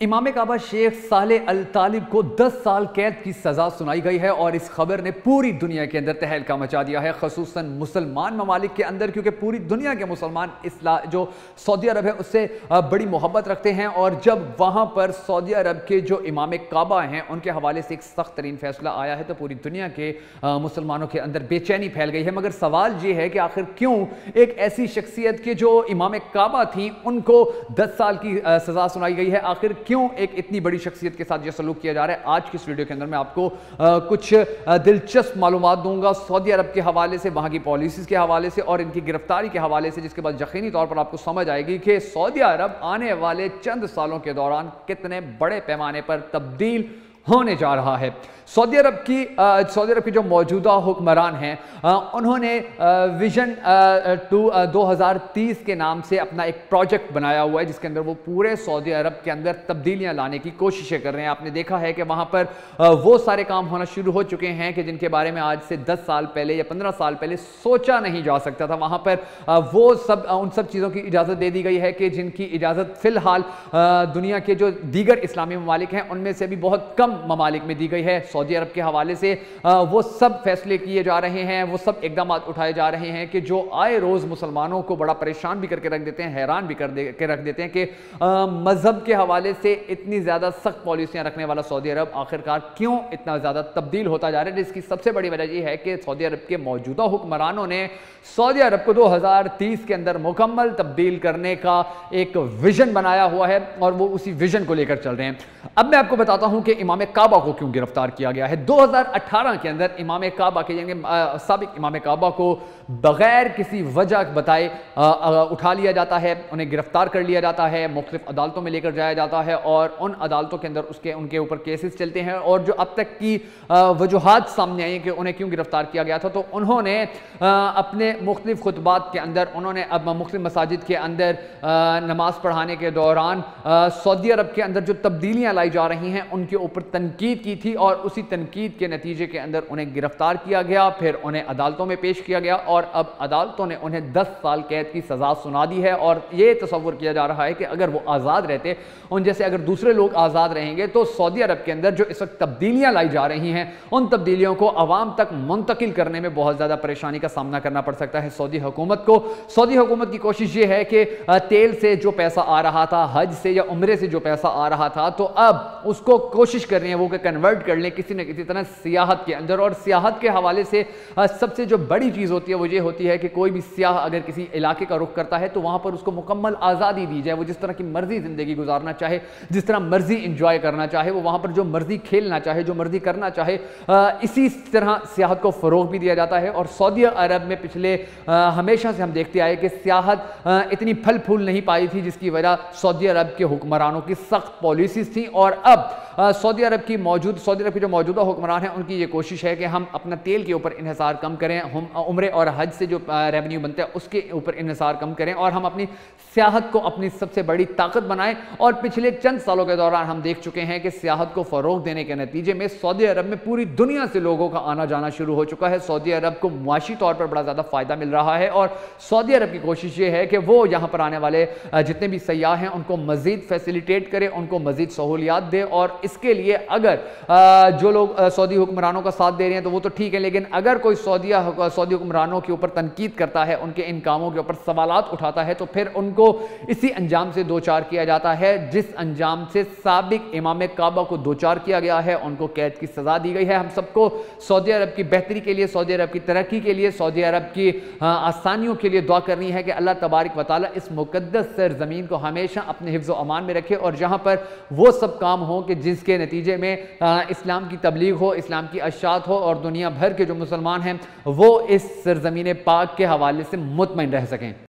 इमाम काबा शेख सालेह अल तालिब को 10 साल कैद की सजा सुनाई गई है और इस खबर ने पूरी दुनिया के अंदर तहलका मचा दिया है, खसूसन मुसलमान ममालिक के अंदर, क्योंकि पूरी दुनिया के मुसलमान जो सऊदी अरब है उससे बड़ी मोहब्बत रखते हैं। और जब वहां पर सऊदी अरब के जो इमाम काबा हैं उनके हवाले से एक सख्त तरीन फैसला आया है तो पूरी दुनिया के मुसलमानों के अंदर बेचैनी फैल गई है। मगर सवाल ये है कि आखिर क्यों एक ऐसी शख्सियत के जो इमाम काबा थी उनको 10 साल की सजा सुनाई गई है, आखिर क्यों एक इतनी बड़ी शख्सियत के साथ यह सलूक किया जा रहा है। आज की इस वीडियो के अंदर मैं आपको कुछ दिलचस्प मालूमात दूंगा सऊदी अरब के हवाले से, वहां की पॉलिसीज के हवाले से और इनकी गिरफ्तारी के हवाले से, जिसके बाद यकीनी तौर पर आपको समझ आएगी कि सऊदी अरब आने वाले चंद सालों के दौरान कितने बड़े पैमाने पर तब्दील होने जा रहा है। सऊदी अरब की जो मौजूदा हुक्मरान हैं उन्होंने विजन 2030 के नाम से अपना एक प्रोजेक्ट बनाया हुआ है जिसके अंदर वो पूरे सऊदी अरब के अंदर तब्दीलियां लाने की कोशिशें कर रहे हैं। आपने देखा है कि वहां पर वो सारे काम होना शुरू हो चुके हैं कि जिनके बारे में आज से 10 साल पहले या 15 साल पहले सोचा नहीं जा सकता था। वहां पर उन सब चीज़ों की इजाज़त दे दी गई है कि जिनकी इजाज़त फिलहाल दुनिया के जो दीगर इस्लामी ममालिक हैं उनमें से भी बहुत कम ममालिक में दी गई है। सऊदी अरब के हवाले से वो सब फैसले किए जा रहे हैं, वो सब इकदाम उठाए जा रहे हैं कि जो आए रोज़ मुसलमानों को बड़ा परेशान भी करके रख देते हैं, हैरान भी करके रख देते हैं कि मजहब के हवाले से इतनी ज़्यादा सख्त पॉलिसियाँ रखने वाला सऊदी अरब आखिरकार क्यों इतना ज़्यादा तब्दील होता जा रहा है। जिसकी सबसे बड़ी वजह यह है कि सऊदी अरब के मौजूदा हुक्मरानों ने सऊदी अरब को 2030 के अंदर मुकम्मल तब्दील करने का एक विजन बनाया हुआ है और वो उसी विजन को लेकर चल रहे हैं। अब मैं आपको बताता हूं कि इमाम काबा को क्यों गिरफ्तार किया गया है। 2018 के अंदर इमाम काबा के यानी साबिक इमाम काबा को बगैर किसी वजह बताए उठा लिया जाता है, उन्हें गिरफ्तार कर लिया जाता है, मुख्तलिफ अदालतों में लेकर जाया जाता है और उन अदालतों के अंदर उनके ऊपर केसेस चलते हैं। और जो अब तक की वजूहात सामने आई कि उन्हें क्यों गिरफ्तार किया गया था, तो उन्होंने अपने मुख्तलिफ खुतबात के अंदर उन्होंने अब मुख्तलिफ मसाजिद के अंदर नमाज पढ़ाने के दौरान सऊदी अरब के अंदर जो तब्दीलियाँ लाई जा रही हैं उनके ऊपर तनकीद की थी और उसी तनकीद के नतीजे के अंदर उन्हें गिरफ्तार किया गया, फिर उन्हें अदालतों में पेश किया गया और अब अदालतों ने उन्हें 10 साल कैद की सज़ा सुना दी है। और ये तसव्वुर किया जा रहा है कि अगर वो आज़ाद रहते, उन जैसे अगर दूसरे लोग आज़ाद रहेंगे तो सऊदी अरब के अंदर जो इस वक्त तब्दीलियाँ लाई जा रही हैं उन तब्दीलियों को अवाम तक मुंतकिल करने में बहुत ज़्यादा परेशानी का सामना करना पड़ सकता है सऊदी हुकूमत को। सऊदी हुकूमत की कोशिश ये है कि तेल से जो पैसा आ रहा था, हज से या उम्रे से जो पैसा आ रहा था, तो अब उसको कोशिश कर रहे हैं वो कि कन्वर्ट कर लें किसी न किसी तरह सियाहत के अंदर। और सियाहत के हवाले से सबसे जो बड़ी चीज़ होती है वो ये होती है कि कोई भी सियाह अगर किसी इलाके का रुख करता है तो वहाँ पर उसको मुकम्मल आज़ादी दी जाए, वो जिस तरह की मर्जी ज़िंदगी गुजारना चाहे, जिस तरह मर्जी इंजॉय करना चाहे, वो वहाँ पर जो मर्जी खेलना चाहे, जो मर्जी करना चाहे, इसी तरह सियाहत को फ़रोग भी दिया जाता है। और सऊदी अरब में पिछले हमेशा से हम देखते आए कि सियाहत इतनी फल फूल नहीं पाई थी, जिसकी वजह सऊदी अरब के हुक्मरानों की सख्त पॉलिसीज थी। और अब सऊदी अरब के जो मौजूदा हुक्मरान हैं उनकी ये कोशिश है कि हम अपना तेल के ऊपर इन्हिसार कम करें, हम उम्रे और हज से जो रेवेन्यू बनता है उसके ऊपर इन्हिसार कम करें और हम अपनी सियाहत को अपनी सबसे बड़ी ताकत बनाएं। और पिछले चंद सालों के दौरान हम देख चुके हैं कि सियाहत को फ़रोग देने के नतीजे में सऊदी अरब में पूरी दुनिया से लोगों का आना जाना शुरू हो चुका है। सऊदी अरब को मुआशी तौर पर बड़ा ज़्यादा फ़ायदा मिल रहा है और सऊदी अरब की कोशिश ये है कि वो यहाँ पर आने वाले जितने भी सयाह हैं उनको मज़ीद फैसिलिटेट करे, उनको मज़ीद सहूलियात दे। और इसके लिए अगर जो लोग सऊदी हुक्मरानों का साथ दे रहे हैं तो वो तो ठीक है, लेकिन अगर कोई सऊदी हुक्मरानों के ऊपर तनकीद करता है, उनके इन कामों के ऊपर सवालात उठाता है, तो फिर उनको इसी अंजाम से दो चार किया जाता है जिस अंजाम से साबिक इमाम काबा को दो चार किया गया है। उनको कैद की सज़ा दी गई है। हम सबको सऊदी अरब की बेहतरी के लिए, सऊदी अरब की तरक्की के लिए, सऊदी अरब की आसानियों के लिए दुआ करनी है कि अल्लाह तबारक व तआला इस मुक़द्दस सरज़मीन को हमेशा अपने हिफ्ज़ व अमान में रखे और जहाँ पर वो सब काम हो कि जिसके नतीजे में इस्लाम की तबलीग हो, इस्लाम की अशात हो और दुनिया भर के जो मुसलमान हैं वो इस सरज़मीन पाक के हवाले से मुतमईन रह सकें।